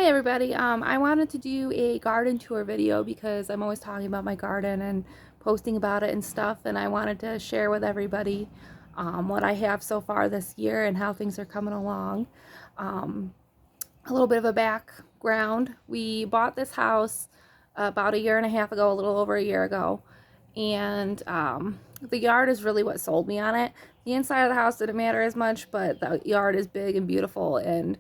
Hi everybody, I wanted to do a garden tour video because I'm always talking about my garden and posting about it and stuff, and I wanted to share with everybody what I have so far this year and how things are coming along. A little bit of a background. We bought this house about a year and a half ago, a little over a year ago, and the yard is really what sold me on it. The inside of the house didn't matter as much, but the yard is big and beautiful, and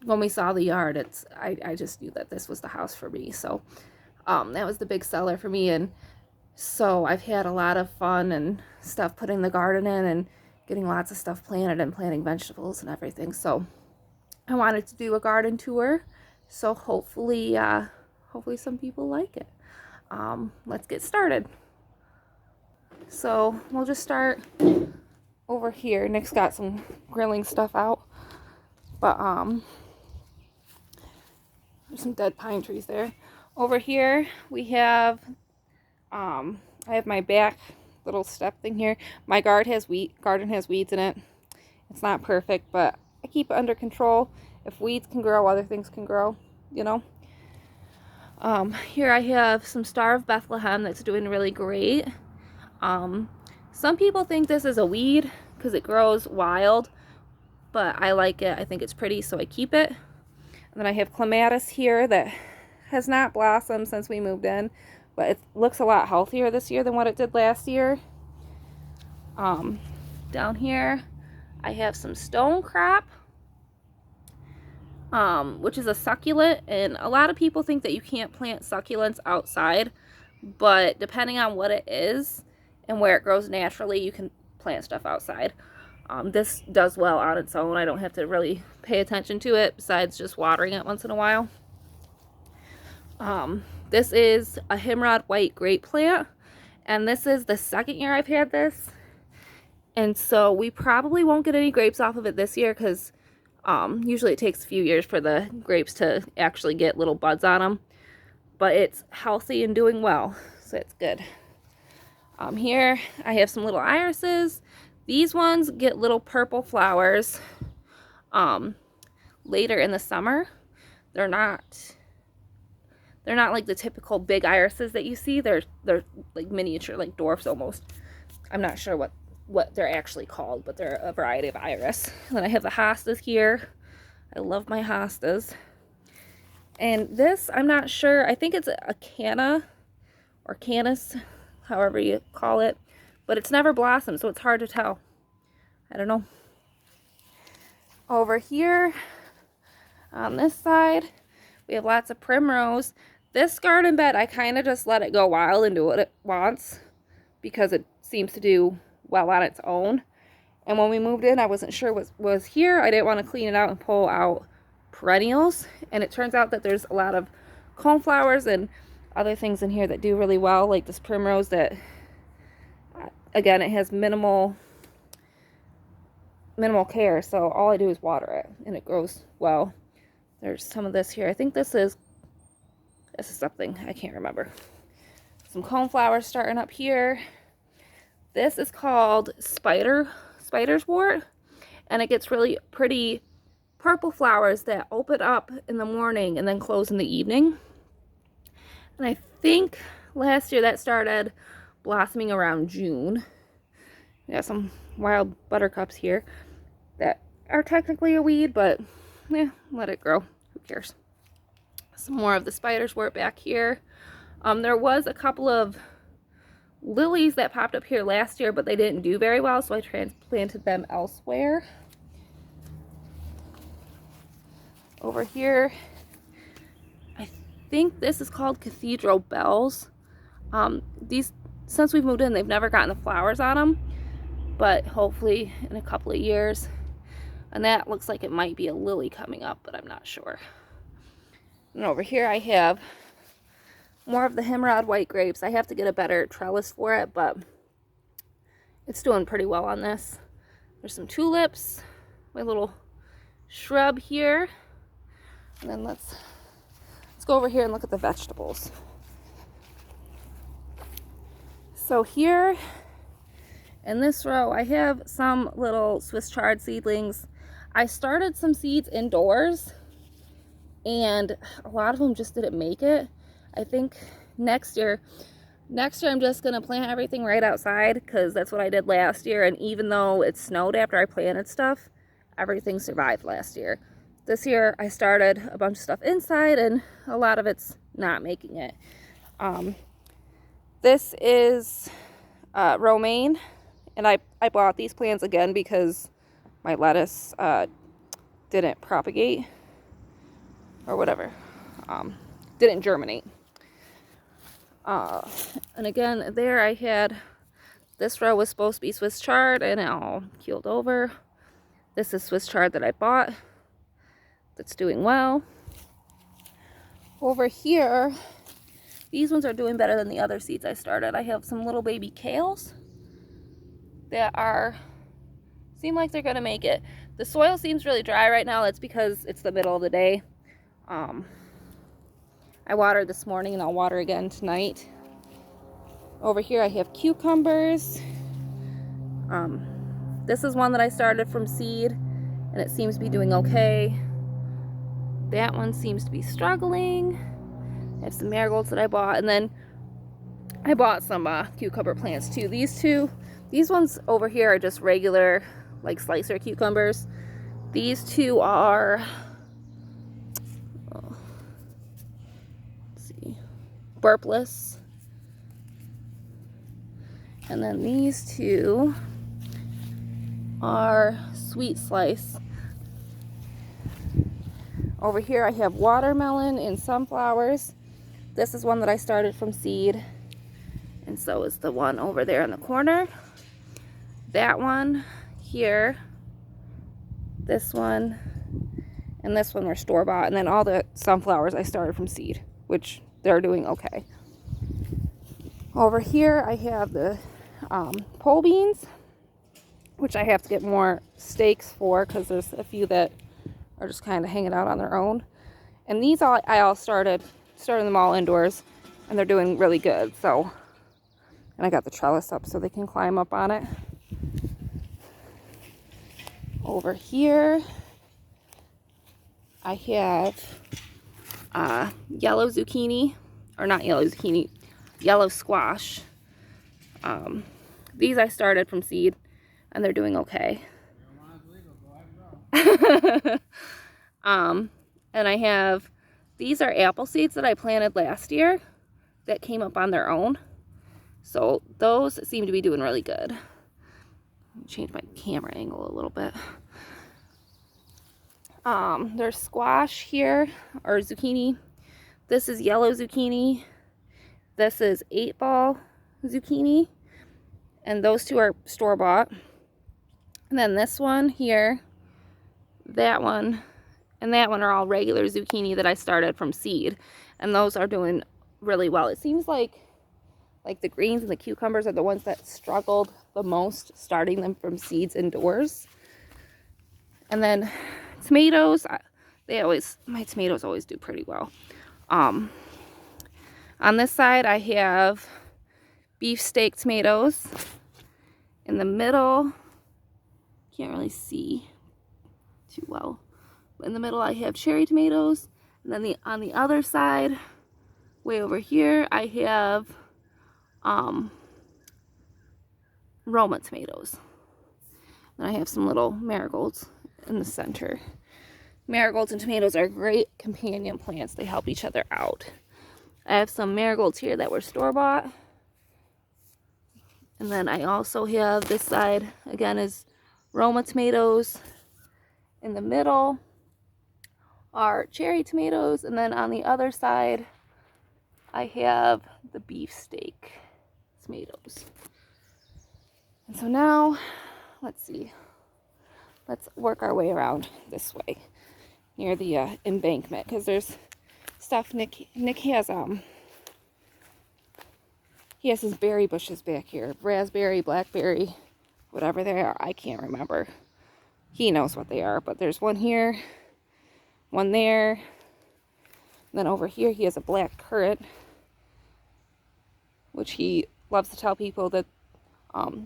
when we saw the yard, I just knew that this was the house for me. So that was the big seller for me, and so I've had a lot of fun and stuff putting the garden in and getting lots of stuff planted and planting vegetables and everything. So I wanted to do a garden tour, so hopefully some people like it. Let's get started. So we'll just start over here. Nick's got some grilling stuff out. But there's some dead pine trees there. Over here we have I have my back little step thing here. My garden has weeds in it. It's not perfect, but I keep it under control. If weeds can grow, other things can grow, you know. Here I have some Star of Bethlehem that's doing really great. Some people think this is a weed because it grows wild, but I like it. I think it's pretty, so I keep it. And then I have Clematis here that has not blossomed since we moved in, but it looks a lot healthier this year than what it did last year. Down here I have some stone crop, which is a succulent, and a lot of people think that you can't plant succulents outside, but depending on what it is and where it grows naturally, you can plant stuff outside. This does well on its own. I don't have to really pay attention to it besides just watering it once in a while. This is a Hemrod white grape plant, and this is the second year I've had this, and so we probably won't get any grapes off of it this year because usually it takes a few years for the grapes to actually get little buds on them, but it's healthy and doing well, so it's good. Here I have some little irises. These ones get little purple flowers later in the summer. They're not like the typical big irises that you see. They're like miniature, like dwarfs almost. I'm not sure what they're actually called, but they're a variety of iris. And then I have the hostas here. I love my hostas. And this, I'm not sure. I think it's a canna or canis, however you call it. But it's never blossomed, so it's hard to tell. I don't know. Over here, on this side, we have lots of primrose. This garden bed, I kind of just let it go wild and do what it wants because it seems to do well on its own. And when we moved in, I wasn't sure what was here. I didn't want to clean it out and pull out perennials. And it turns out that there's a lot of coneflowers and other things in here that do really well, like this primrose that, again, it has minimal care, so all I do is water it and it grows well. There's some of this here. I think this is something, I can't remember. Some coneflowers starting up here. This is called spider's wort, and it gets really pretty purple flowers that open up in the morning and then close in the evening. And I think last year that started blossoming around June. We got some wild buttercups here that are technically a weed, but yeah, let it grow. Who cares? Some more of the spider's wort back here. There was a couple of lilies that popped up here last year, but they didn't do very well, so I transplanted them elsewhere. Over here, I think this is called Cathedral Bells. These, since we've moved in, they've never gotten the flowers on them, but hopefully in a couple of years. And that looks like it might be a lily coming up, but I'm not sure. And over here I have more of the Hemrod white grapes. I have to get a better trellis for it, but it's doing pretty well on this. There's some tulips, my little shrub here. And then let's go over here and look at the vegetables. So here in this row, I have some little Swiss chard seedlings. I started some seeds indoors and a lot of them just didn't make it. I think next year I'm just gonna plant everything right outside, because that's what I did last year, and even though it snowed after I planted stuff, everything survived last year. This year I started a bunch of stuff inside, and a lot of it's not making it. This is romaine, and I bought these plants again because my lettuce didn't propagate, or whatever, didn't germinate. And again, there I had, this row was supposed to be Swiss chard, and it all keeled over. This is Swiss chard that I bought that's doing well. Over here, these ones are doing better than the other seeds I started. I have some little baby kales that seem like they're gonna make it. The soil seems really dry right now. That's because it's the middle of the day. I watered this morning, and I'll water again tonight. Over here I have cucumbers. This is one that I started from seed, and it seems to be doing okay. That one seems to be struggling. I have some marigolds that I bought, and then I bought some cucumber plants too. These ones over here are just regular, like, slicer cucumbers. These two are, let's see, burpless. And then these two are sweet slice. Over here I have watermelon and sunflowers. This is one that I started from seed, and so is the one over there in the corner. That one here, this one, and this one were store-bought, and then all the sunflowers I started from seed, which they're doing okay. Over here I have the pole beans, which I have to get more stakes for, because there's a few that are just kind of hanging out on their own. And these I all started them all indoors, and they're doing really good. So, and I got the trellis up so they can climb up on it. Over here I have yellow zucchini, or not yellow zucchini, yellow squash. These I started from seed, and they're doing okay. And I have, these are apple seeds that I planted last year that came up on their own. So those seem to be doing really good. Change my camera angle a little bit. There's squash here, or zucchini. This is yellow zucchini. This is 8-ball zucchini. And those two are store-bought. And then this one here, that one, and that one are all regular zucchini that I started from seed. And those are doing really well. It seems like the greens and the cucumbers are the ones that struggled the most starting them from seeds indoors. And then tomatoes, my tomatoes always do pretty well. On this side I have beefsteak tomatoes. In the middle, can't really see too well. In the middle I have cherry tomatoes, and then on the other side, way over here, I have Roma tomatoes. And I have some little marigolds in the center. Marigolds and tomatoes are great companion plants. They help each other out. I have some marigolds here that were store-bought. And then I also have this side, again, is Roma tomatoes. In the middle are cherry tomatoes, and then on the other side I have the beefsteak tomatoes. And so now, let's see, let's work our way around this way near the embankment, because there's stuff Nick has. He has his berry bushes back here, raspberry, blackberry, whatever they are, I can't remember. He knows what they are, but there's one here, one there. And then over here he has a black currant, which he loves to tell people that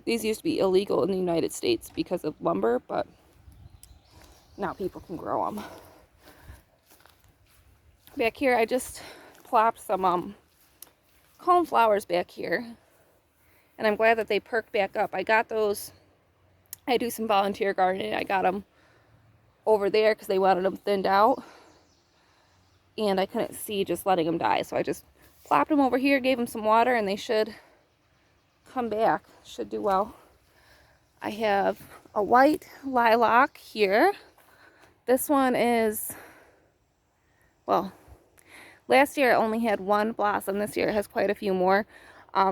these used to be illegal in the United States because of lumber, but now people can grow them. Back here, I just plopped some calm flowers back here. And I'm glad that they perked back up. I got those, I do some volunteer gardening. I got them over there because they wanted them thinned out. And I couldn't see just letting them die. So I just plopped them over here, gave them some water, and they should come back. Should do well. I have a white lilac here. This one is, well, last year it only had one blossom. This year it has quite a few more.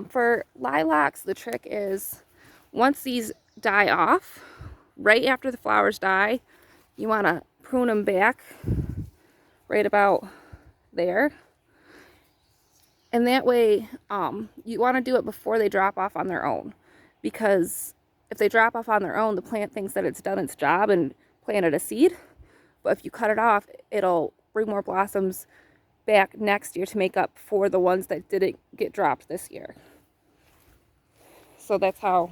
For lilacs, the trick is once these die off, right after the flowers die, you want to prune them back right about there. And that way, you want to do it before they drop off on their own. Because if they drop off on their own, the plant thinks that it's done its job and planted a seed. But if you cut it off, it'll bring more blossoms back next year to make up for the ones that didn't get dropped this year. So that's how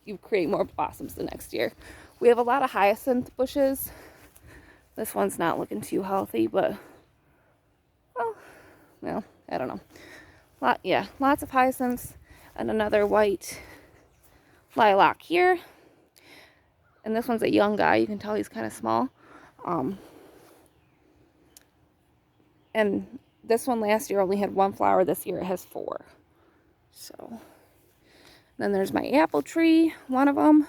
you create more blossoms the next year. We have a lot of hyacinth bushes. This one's not looking too healthy, but well, I don't know. Lots of hyacinths and another white lilac here. And this one's a young guy. You can tell he's kind of small. And this one last year only had one flower. This year it has 4. So then there's my apple tree, one of them.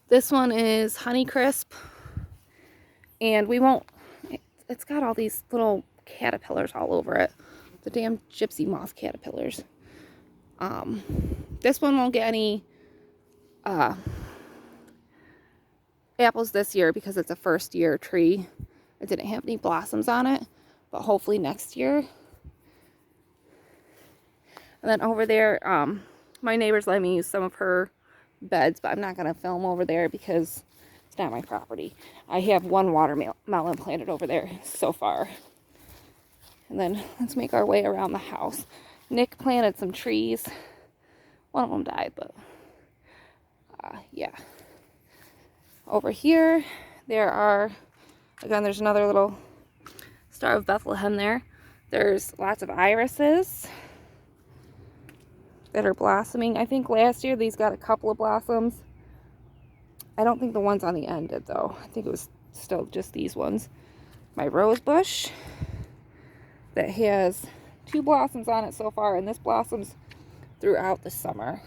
This one is Honeycrisp. And it's got all these little caterpillars all over it. The damn gypsy moth caterpillars. This one won't get any apples this year because it's a first year tree. It didn't have any blossoms on it, but hopefully next year. And then over there, my neighbors let me use some of her beds, but I'm not going to film over there because it's not my property. I have one watermelon planted over there so far. And then let's make our way around the house. Nick planted some trees. One of them died, but yeah. Over here, there are, again, there's another little Star of Bethlehem there. There's lots of irises that are blossoming. I think last year these got a couple of blossoms. I don't think the ones on the end did, though. I think it was still just these ones. My rose bush that has 2 blossoms on it so far, and this blossoms throughout the summer.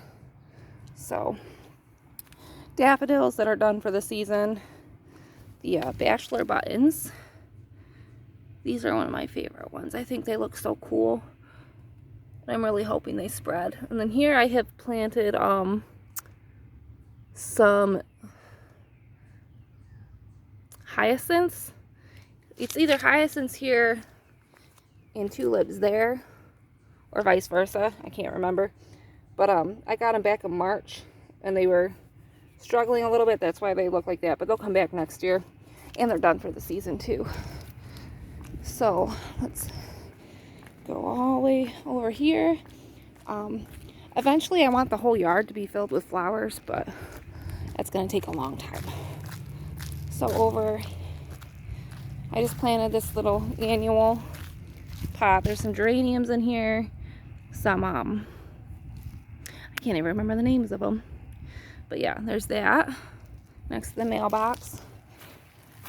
So daffodils that are done for the season. The bachelor buttons. These are one of my favorite ones. I think they look so cool. I'm really hoping they spread. And then here I have planted some hyacinths. It's either hyacinths here and tulips there, or vice versa. I can't remember. But I got them back in March, and they were struggling a little bit. That's why they look like that. But they'll come back next year, and they're done for the season too. So let's go all the way over here. Eventually I want the whole yard to be filled with flowers, but that's going to take a long time. So I just planted this little annual pot. There's some geraniums in here, some I can't even remember the names of them, but yeah, there's that next to the mailbox.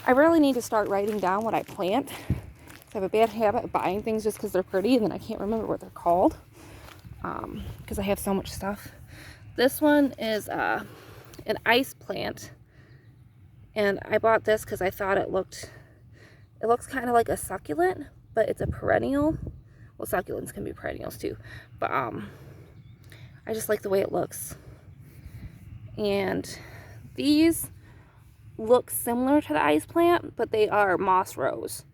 I really need to start writing down what I plant. I have a bad habit of buying things just because they're pretty and then I can't remember what they're called, because I have so much stuff. This one is an ice plant, and I bought this because I thought it looks kind of like a succulent, but it's a perennial. Well, succulents can be perennials too, but I just like the way it looks. And these look similar to the ice plant, but they are moss rose.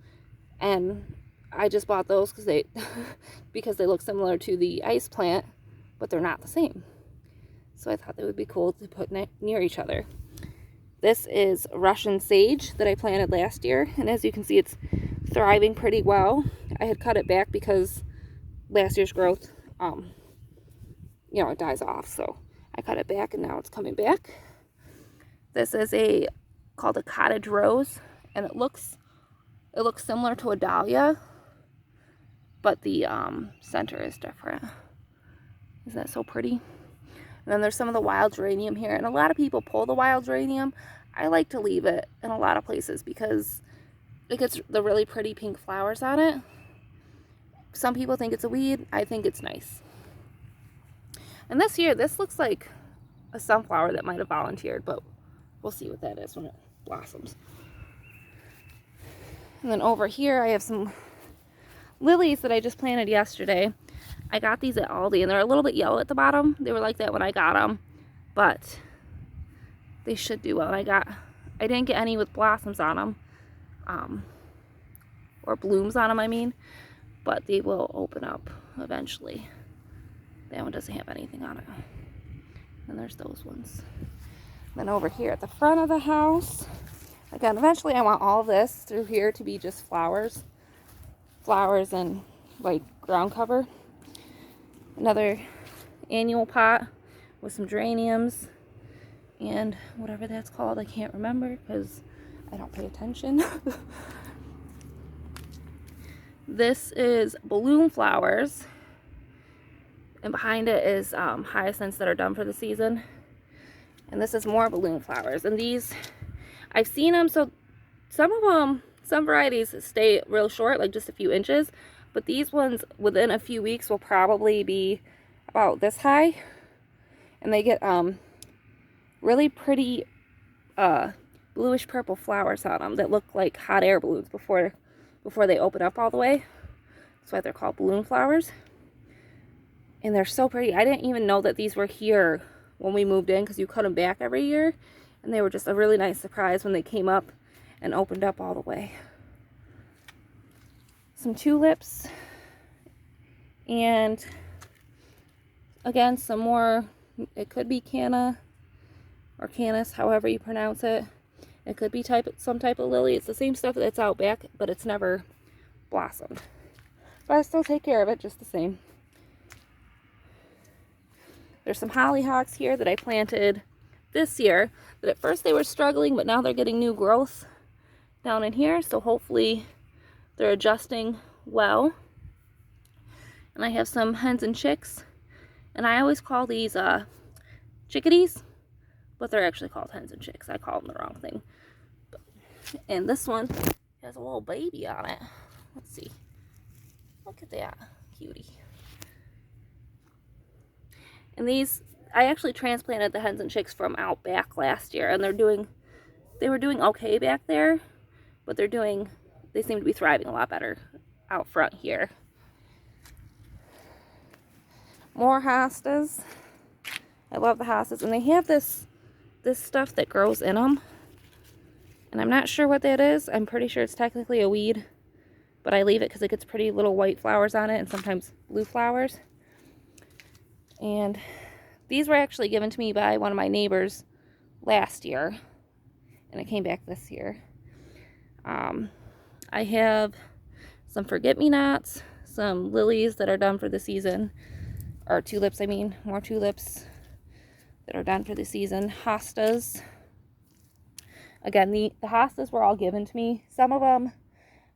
And I just bought those because they look similar to the ice plant, but they're not the same. So I thought they would be cool to put near each other. This is Russian sage that I planted last year, and as you can see, it's thriving pretty well. I had cut it back because last year's growth, it dies off, so I cut it back and now it's coming back. This is called a Cottage Rose, and it looks It looks similar to a dahlia, but the center is different. Isn't that so pretty? And then there's some of the wild geranium here, and a lot of people pull the wild geranium. I like to leave it in a lot of places because it gets the really pretty pink flowers on it. Some people think it's a weed. I think it's nice. And this year, this looks like a sunflower that might have volunteered, but we'll see what that is when it blossoms. And then over here, I have some lilies that I just planted yesterday. I got these at Aldi, and they're a little bit yellow at the bottom. They were like that when I got them, but they should do well. And I didn't get any with blossoms on them, or blooms on them, I mean, but they will open up eventually. That one doesn't have anything on it. And there's those ones. Then over here at the front of the house, again, eventually I want all of this through here to be just flowers and like ground cover. Another annual pot with some geraniums and whatever that's called, I can't remember because I don't pay attention. This is balloon flowers, and behind it is hyacinths that are done for the season. And this is more balloon flowers, and these I've seen them, so some of them, some varieties stay real short, like just a few inches, but these ones within a few weeks will probably be about this high, and they get really pretty bluish purple flowers on them that look like hot air balloons before they open up all the way. That's why they're called balloon flowers. And they're so pretty. I didn't even know that these were here when we moved in because you cut them back every year. And they were just a really nice surprise when they came up and opened up all the way. Some tulips. And again, some more, it could be canna or canis, however you pronounce it. It could be some type of lily. It's the same stuff that's out back, but it's never blossomed. But I still take care of it just the same. There's some hollyhocks here that I planted this year that at first they were struggling, but now they're getting new growth down in here. So hopefully they're adjusting well. And I have some hens and chicks. And I always call these chickadees, but they're actually called hens and chicks. I call them the wrong thing. And this one has a little baby on it. Let's see. Look at that cutie. And these, I actually transplanted the hens and chicks from out back last year, and they were doing okay back there, but they seem to be thriving a lot better out front here. More hostas. I love the hostas, and they have this stuff that grows in them, and I'm not sure what that is. I'm pretty sure it's technically a weed, but I leave it because it gets pretty little white flowers on it and sometimes blue flowers. And these were actually given to me by one of my neighbors last year, and it came back this year. I have some forget-me-nots, some lilies that are done for the season, or tulips, I mean, more tulips that are done for the season. Hostas. Again, the hostas were all given to me. Some of them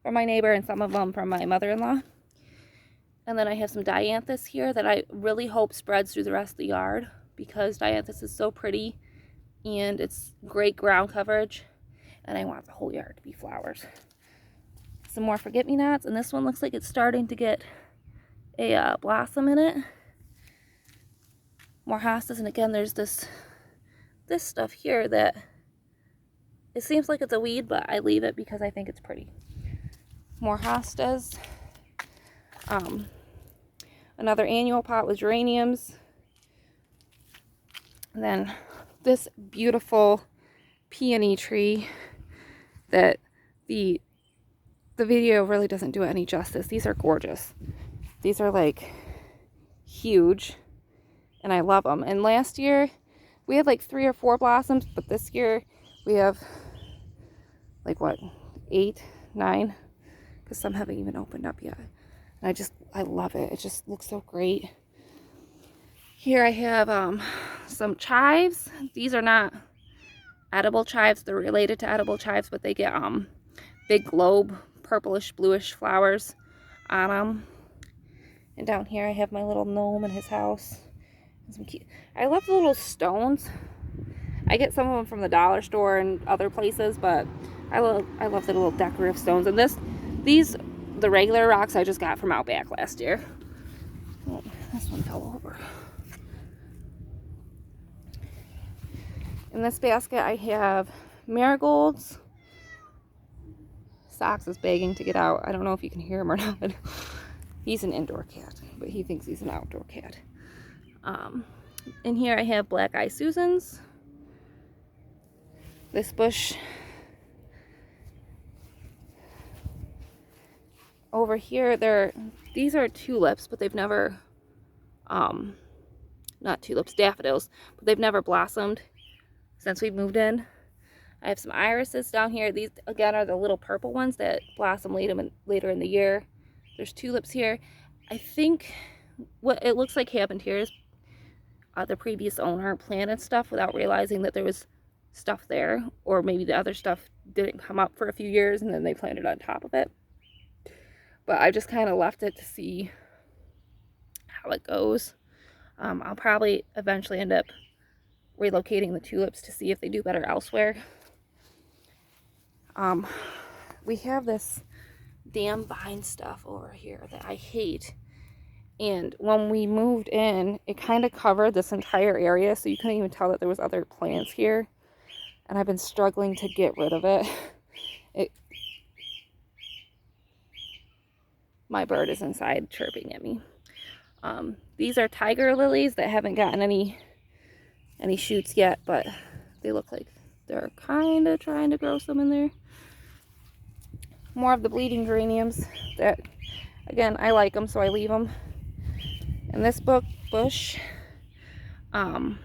from my neighbor and some of them from my mother-in-law. And then I have some dianthus here that I really hope spreads through the rest of the yard because dianthus is so pretty and it's great ground coverage, and I want the whole yard to be flowers. Some more forget-me-nots, and this one looks like it's starting to get a blossom in it. More hostas, and again there's this stuff here that it seems like it's a weed, but I leave it because I think it's pretty. More hostas. Another annual pot with geraniums. And then this beautiful peony tree that the video really doesn't do it any justice. These are gorgeous. These are like huge, and I love them. And last year we had like 3 or 4 blossoms, but this year we have like what, 8, 9, because some haven't even opened up yet. And I love it. It just looks so great. Here I have some chives. These are not edible chives. They're related to edible chives, but they get big globe purplish bluish flowers on them. And down here I have my little gnome in his house. I love the little stones. I get some of them from the dollar store and other places, but I love the little decorative stones. And the regular rocks I just got from out back last year. Oh, this one fell over. In this basket I have marigolds. Socks is begging to get out. I don't know if you can hear him or not. He's an indoor cat, but he thinks he's an outdoor cat. In here I have black eye Susans. This bush over here, these are tulips, but they've never, not tulips, daffodils, but they've never blossomed since we moved in. I have some irises down here. These, again, are the little purple ones that blossom later in the year. There's tulips here. I think what it looks like happened here is the previous owner planted stuff without realizing that there was stuff there, or maybe the other stuff didn't come up for a few years and then they planted on top of it. But I just kind of left it to see how it goes. I'll probably eventually end up relocating the tulips to see if they do better elsewhere. We have this damn vine stuff over here that I hate. And when we moved in, it kind of covered this entire area, so you couldn't even tell that there was other plants here. And I've been struggling to get rid of it. My bird is inside chirping at me. These are tiger lilies that haven't gotten any shoots yet, but they look like they're kind of trying to grow some in there. More of the bleeding geraniums that, again, I like them, so I leave them. And this bush, can't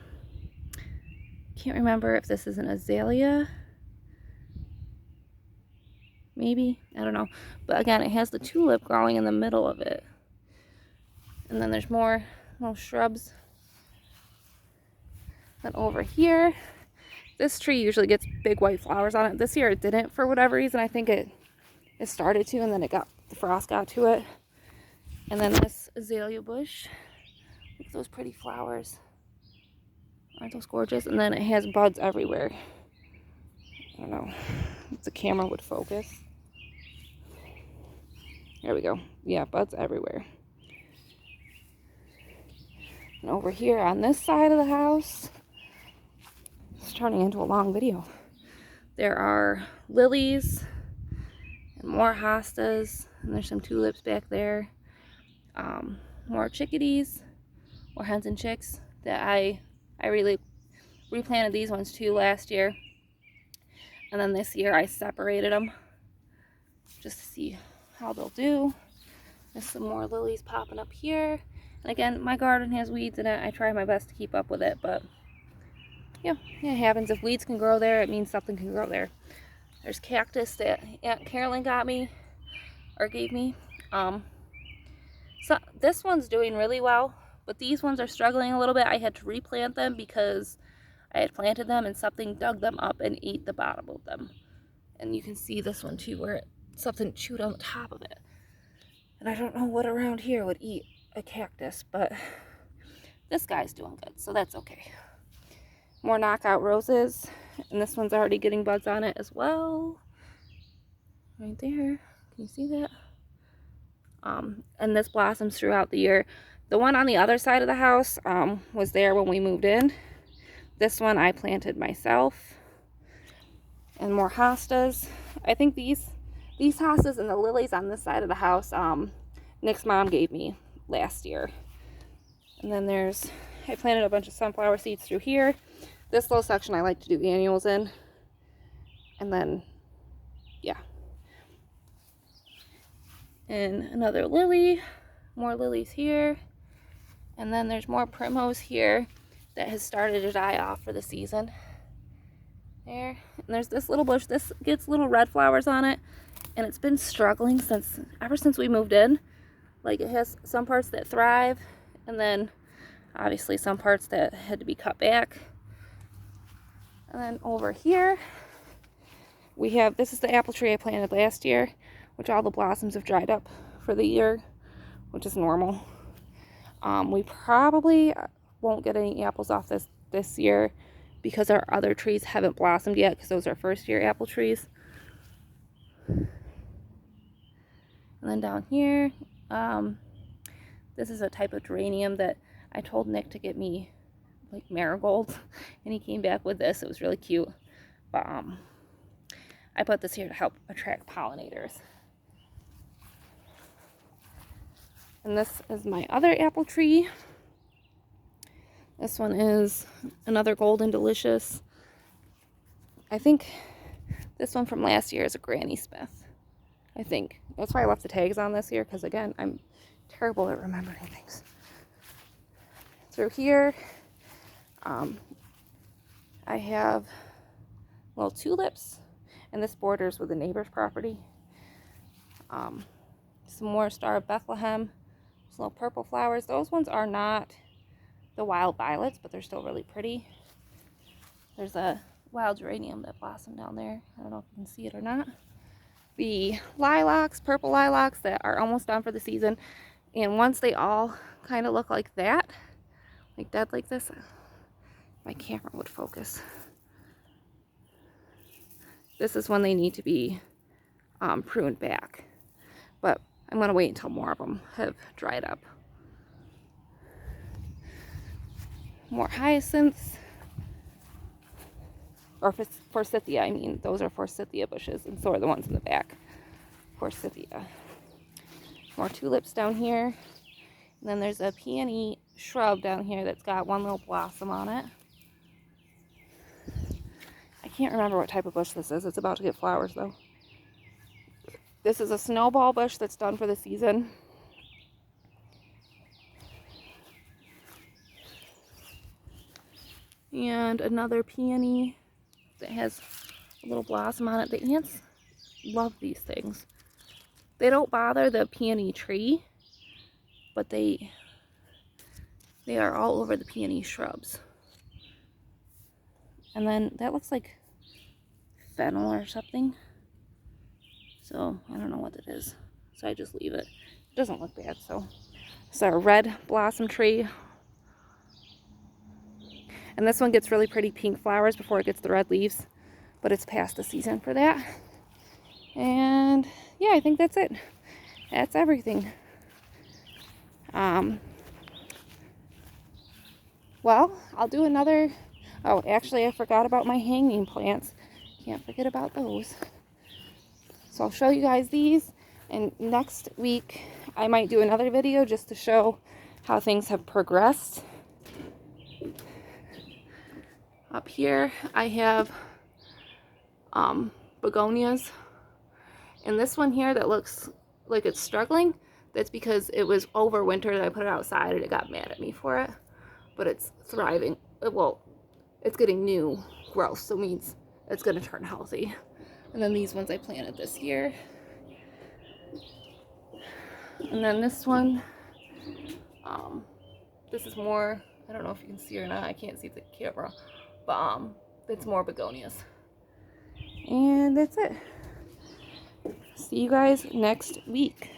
remember if this is an azalea. Maybe, I don't know. But again, it has the tulip growing in the middle of it. And then there's more little shrubs. Then over here, this tree usually gets big white flowers on it. This year it didn't for whatever reason. I think it started to, and then the frost got to it. And then this azalea bush. Look at those pretty flowers. Aren't those gorgeous? And then it has buds everywhere. I don't know if the camera would focus. There we go. Yeah, buds everywhere. And over here on this side of the house, it's turning into a long video. There are lilies and more hostas, and there's some tulips back there. More chickadees, or hens and chicks that I really replanted these ones too last year. And then this year I separated them just to see how they'll do. There's some more lilies popping up here. And again, my garden has weeds in it. I try my best to keep up with it, but yeah, it happens. If weeds can grow there, it means something can grow there. There's cactus that Aunt Carolyn got me, or gave me. So this one's doing really well, but these ones are struggling a little bit. I had to replant them because I had planted them and something dug them up and ate the bottom of them. And you can see this one too, where something chewed on the top of it. And I don't know what around here would eat a cactus, but this guy's doing good, so that's okay. More knockout roses, and this one's already getting buds on it as well. Right there, can you see that? And this blossoms throughout the year. The one on the other side of the house was there when we moved in. This one I planted myself. And more hostas. I think these hostas and the lilies on this side of the house, Nick's mom gave me last year. And then I planted a bunch of sunflower seeds through here. This little section I like to do annuals in. And then, yeah. And another lily. More lilies here. And then there's more primrose here that has started to die off for the season. There. And there's this little bush. This gets little red flowers on it. And it's been struggling ever since we moved in. Like, it has some parts that thrive, and then obviously some parts that had to be cut back. And then over here we have, this is the apple tree I planted last year, which all the blossoms have dried up for the year, which is normal. We probably won't get any apples off this year because our other trees haven't blossomed yet, because those are first year apple trees. And then down here, this is a type of geranium that I told Nick to get me, like marigolds, and he came back with this. It was really cute. But I put this here to help attract pollinators. And this is my other apple tree. This one is another Golden Delicious. I think this one from last year is a Granny Smith. I think. That's why I left the tags on this year, because again, I'm terrible at remembering things. Through here, I have little tulips, and this borders with the neighbor's property. Some more Star of Bethlehem, some little purple flowers. Those ones are not the wild violets, but they're still really pretty. There's a wild geranium that blossomed down there. I don't know if you can see it or not. The lilacs, purple lilacs that are almost done for the season. And once they all kind of look like that, like dead like this, my camera would focus. This is when they need to be pruned back. But I'm going to wait until more of them have dried up. More hyacinths. Or forsythia, I mean. Those are forsythia bushes, and so are the ones in the back. Forsythia. More tulips down here. And then there's a peony shrub down here that's got one little blossom on it. I can't remember what type of bush this is. It's about to get flowers, though. This is a snowball bush that's done for the season. And another peony that has a little blossom on it. The ants love these things. They don't bother the peony tree, but they are all over the peony shrubs. And then that looks like fennel or something. So I don't know what it is. So I just leave it. It doesn't look bad. So it's our red blossom tree. And this one gets really pretty pink flowers before it gets the red leaves. But it's past the season for that. And yeah, I think that's it. That's everything. Well, I'll do another. Oh, actually, I forgot about my hanging plants. Can't forget about those. So I'll show you guys these. And next week, I might do another video just to show how things have progressed. Up here, I have begonias. And this one here that looks like it's struggling, that's because it was overwintered. I put it outside and it got mad at me for it. But it's thriving. Well, it's getting new growth, so it means it's going to turn healthy. And then these ones I planted this year. And then this one, this is more, I don't know if you can see or not. I can't see the camera. But it's more begonias. And that's it. See you guys next week.